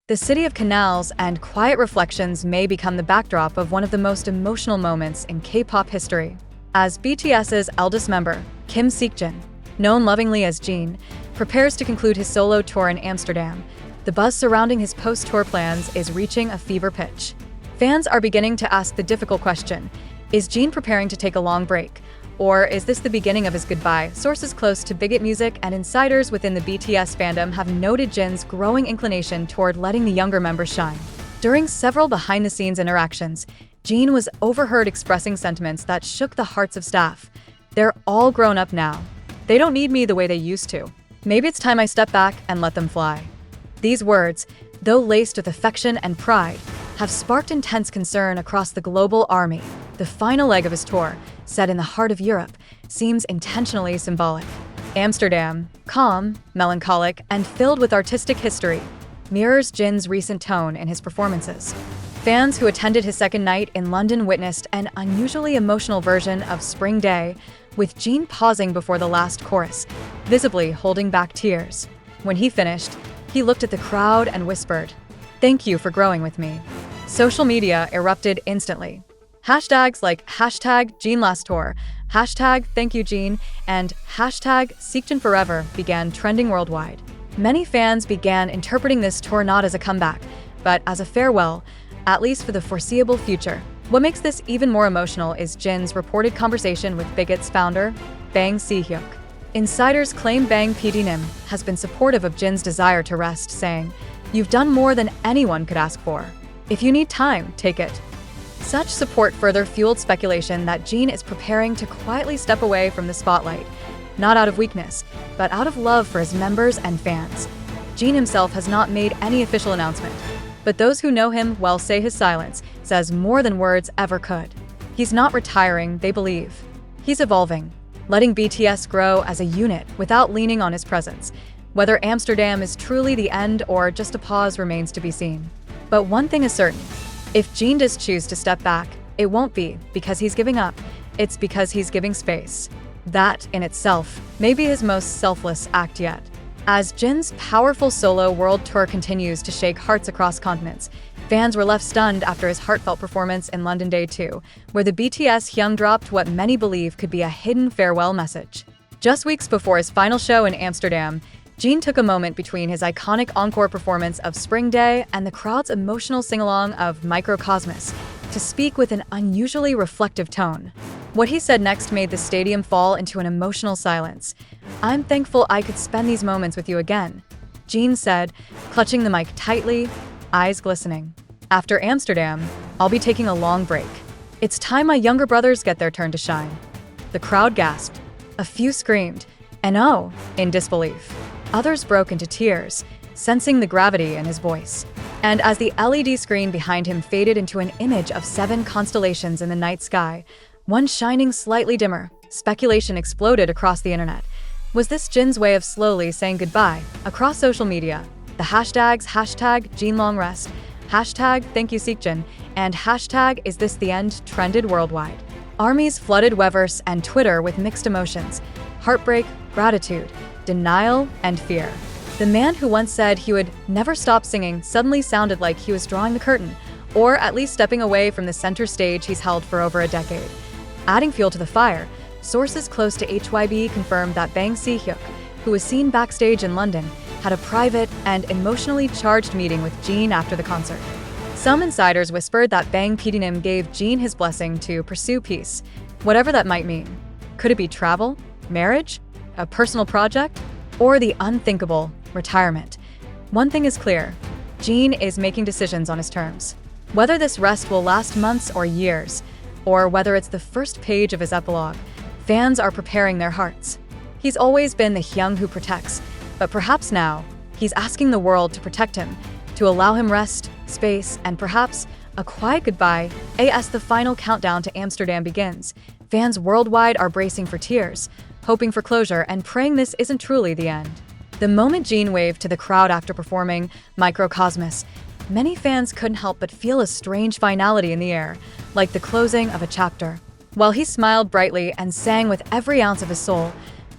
The city of canals and quiet reflections may become the backdrop of one of the most emotional moments in K-pop history. As BTS's eldest member, Kim Seokjin, known lovingly as Jin, prepares to conclude his solo tour in Amsterdam, the buzz surrounding his post-tour plans is reaching a fever pitch. Fans are beginning to ask the difficult question, is Jin preparing to take a long break? Or is this the beginning of his goodbye? Sources close to Bigot Music and insiders within the BTS fandom have noted Jin's growing inclination toward letting the younger members shine. During several behind-the-scenes interactions, Jin was overheard expressing sentiments that shook the hearts of staff. They're all grown up now. They don't need me the way they used to. Maybe it's time I step back and let them fly. These words, though laced with affection and pride, have sparked intense concern across the global army. The final leg of his tour, set in the heart of Europe, seems intentionally symbolic. Amsterdam, calm, melancholic, and filled with artistic history, mirrors Jin's recent tone in his performances. Fans who attended his second night in London witnessed an unusually emotional version of Spring Day, with Jin pausing before the last chorus, visibly holding back tears. When he finished, he looked at the crowd and whispered, "Thank you for growing with me." Social media erupted instantly. Hashtags like #JinLastTour, #ThankYouJin, and #SeokjinForever began trending worldwide. Many fans began interpreting this tour not as a comeback, but as a farewell, at least for the foreseeable future. What makes this even more emotional is Jin's reported conversation with Bigot's founder, Bang Si-hyuk. Insiders claim Bang PDnim has been supportive of Jin's desire to rest, saying, "You've done more than anyone could ask for. If you need time, take it." Such support further fueled speculation that Jin is preparing to quietly step away from the spotlight, not out of weakness, but out of love for his members and fans. Jin himself has not made any official announcement, but those who know him well say his silence says more than words ever could. He's not retiring, they believe. He's evolving, letting BTS grow as a unit without leaning on his presence. Whether Amsterdam is truly the end or just a pause remains to be seen. But one thing is certain. If Jin does choose to step back, it won't be because he's giving up, it's because he's giving space. That, in itself, may be his most selfless act yet. As Jin's powerful solo world tour continues to shake hearts across continents, fans were left stunned after his heartfelt performance in London Day 2, where the BTS Hyung dropped what many believe could be a hidden farewell message. Just weeks before his final show in Amsterdam, Jin took a moment between his iconic encore performance of Spring Day and the crowd's emotional sing-along of Microcosmos to speak with an unusually reflective tone. What he said next made the stadium fall into an emotional silence. "I'm thankful I could spend these moments with you again," Jin said, clutching the mic tightly, eyes glistening. "After Amsterdam, I'll be taking a long break. It's time my younger brothers get their turn to shine." The crowd gasped. A few screamed, and oh, in disbelief. Others broke into tears, sensing the gravity in his voice. And as the LED screen behind him faded into an image of 7 constellations in the night sky, one shining slightly dimmer, speculation exploded across the internet. Was this Jin's way of slowly saying goodbye? Across social media, the hashtags #JinLongRest, #ThankYouSeokjin, and #IsThisTheEnd trended worldwide. Armies flooded Weverse and Twitter with mixed emotions: heartbreak, gratitude, denial, and fear. The man who once said he would never stop singing suddenly sounded like he was drawing the curtain, or at least stepping away from the center stage he's held for over a decade. Adding fuel to the fire, sources close to HYB confirmed that Bang Si-hyuk, who was seen backstage in London, had a private and emotionally charged meeting with Jin after the concert. Some insiders whispered that Bang PDnim gave Jin his blessing to pursue peace, whatever that might mean. Could it be travel, marriage, a personal project, or the unthinkable, retirement? One thing is clear, Jin is making decisions on his terms. Whether this rest will last months or years, or whether it's the first page of his epilogue, fans are preparing their hearts. He's always been the Hyung who protects, but perhaps now, he's asking the world to protect him, to allow him rest, space, and perhaps a quiet goodbye. As the final countdown to Amsterdam begins, fans worldwide are bracing for tears, hoping for closure and praying this isn't truly the end. The moment Jin waved to the crowd after performing Microcosmos, many fans couldn't help but feel a strange finality in the air, like the closing of a chapter. While he smiled brightly and sang with every ounce of his soul,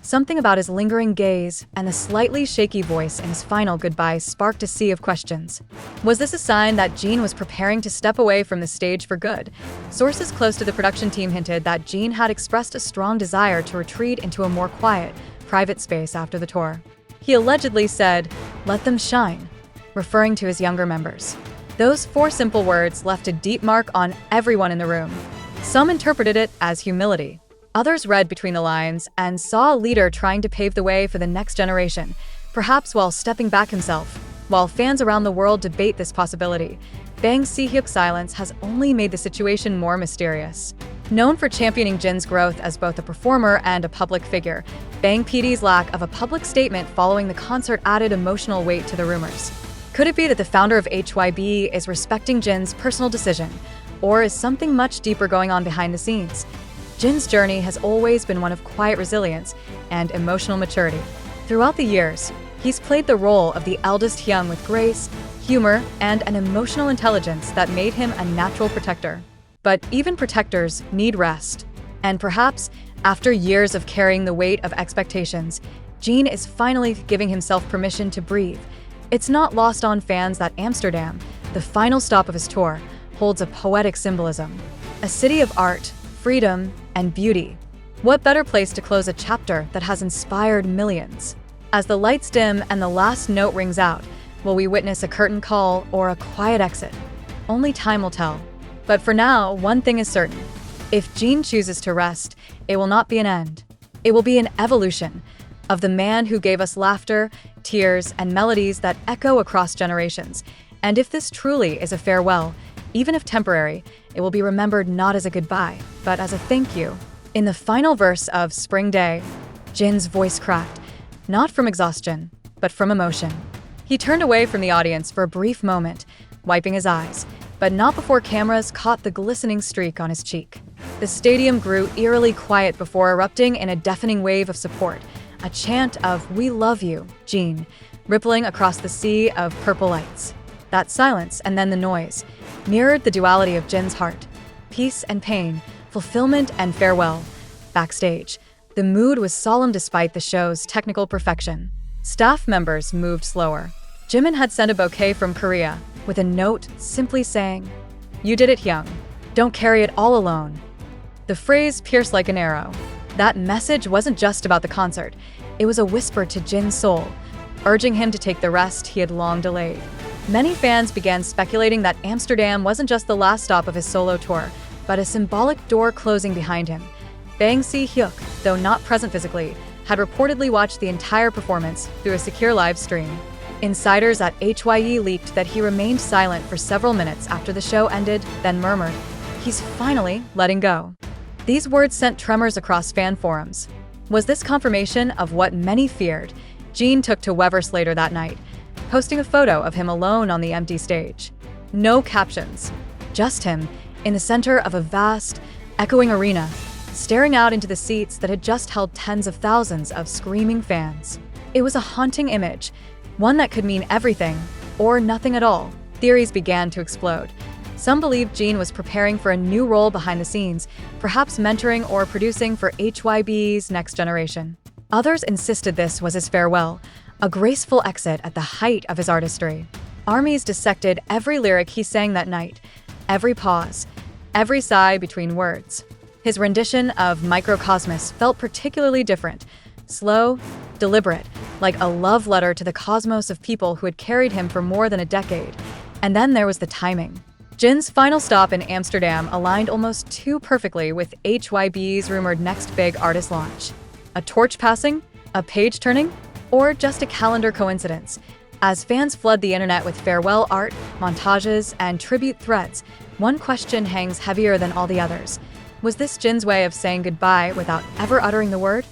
Something about his lingering gaze and the slightly shaky voice in his final goodbye sparked a sea of questions. Was this a sign that Jin was preparing to step away from the stage for good? Sources close to the production team hinted that Jin had expressed a strong desire to retreat into a more quiet, private space after the tour. He allegedly said, "Let them shine," referring to his younger members. Those 4 simple words left a deep mark on everyone in the room. Some interpreted it as humility. Others read between the lines and saw a leader trying to pave the way for the next generation, perhaps while stepping back himself. While fans around the world debate this possibility, Bang Si-hyuk's silence has only made the situation more mysterious. Known for championing Jin's growth as both a performer and a public figure, Bang PD's lack of a public statement following the concert added emotional weight to the rumors. Could it be that the founder of HYB is respecting Jin's personal decision, or is something much deeper going on behind the scenes? Jin's journey has always been one of quiet resilience and emotional maturity. Throughout the years, he's played the role of the eldest Hyung with grace, humor, and an emotional intelligence that made him a natural protector. But even protectors need rest. And perhaps, after years of carrying the weight of expectations, Jin is finally giving himself permission to breathe. It's not lost on fans that Amsterdam, the final stop of his tour, holds a poetic symbolism. A city of art, freedom, and beauty. What better place to close a chapter that has inspired millions? As the lights dim and the last note rings out, will we witness a curtain call or a quiet exit? Only time will tell. But for now, one thing is certain. If Jin chooses to rest, it will not be an end. It will be an evolution of the man who gave us laughter, tears, and melodies that echo across generations. And if this truly is a farewell, even if temporary, it will be remembered not as a goodbye, but as a thank you. In the final verse of Spring Day, Jin's voice cracked, not from exhaustion, but from emotion. He turned away from the audience for a brief moment, wiping his eyes, but not before cameras caught the glistening streak on his cheek. The stadium grew eerily quiet before erupting in a deafening wave of support, a chant of "We love you, Jin," rippling across the sea of purple lights. That silence, and then the noise, mirrored the duality of Jin's heart. Peace and pain, fulfillment and farewell. Backstage, the mood was solemn despite the show's technical perfection. Staff members moved slower. Jimin had sent a bouquet from Korea, with a note simply saying, "You did it, Hyung. Don't carry it all alone." The phrase pierced like an arrow. That message wasn't just about the concert. It was a whisper to Jin's soul, urging him to take the rest he had long delayed. Many fans began speculating that Amsterdam wasn't just the last stop of his solo tour, but a symbolic door closing behind him. Bang Si-hyuk, though not present physically, had reportedly watched the entire performance through a secure live stream. Insiders at HYE leaked that he remained silent for several minutes after the show ended, then murmured, "He's finally letting go." These words sent tremors across fan forums. Was this confirmation of what many feared? Jin took to Weverse later that night, posting a photo of him alone on the empty stage. No captions, just him in the center of a vast, echoing arena, staring out into the seats that had just held tens of thousands of screaming fans. It was a haunting image, one that could mean everything or nothing at all. Theories began to explode. Some believed Jin was preparing for a new role behind the scenes, perhaps mentoring or producing for HYB's next generation. Others insisted this was his farewell, a graceful exit at the height of his artistry. Armies dissected every lyric he sang that night, every pause, every sigh between words. His rendition of Microcosmos felt particularly different, slow, deliberate, like a love letter to the cosmos of people who had carried him for more than a decade. And then there was the timing. Jin's final stop in Amsterdam aligned almost too perfectly with HYB's rumored next big artist launch. A torch passing? A page turning? Or just a calendar coincidence? As fans flood the internet with farewell art, montages, and tribute threads, one question hangs heavier than all the others. Was this Jin's way of saying goodbye without ever uttering the word?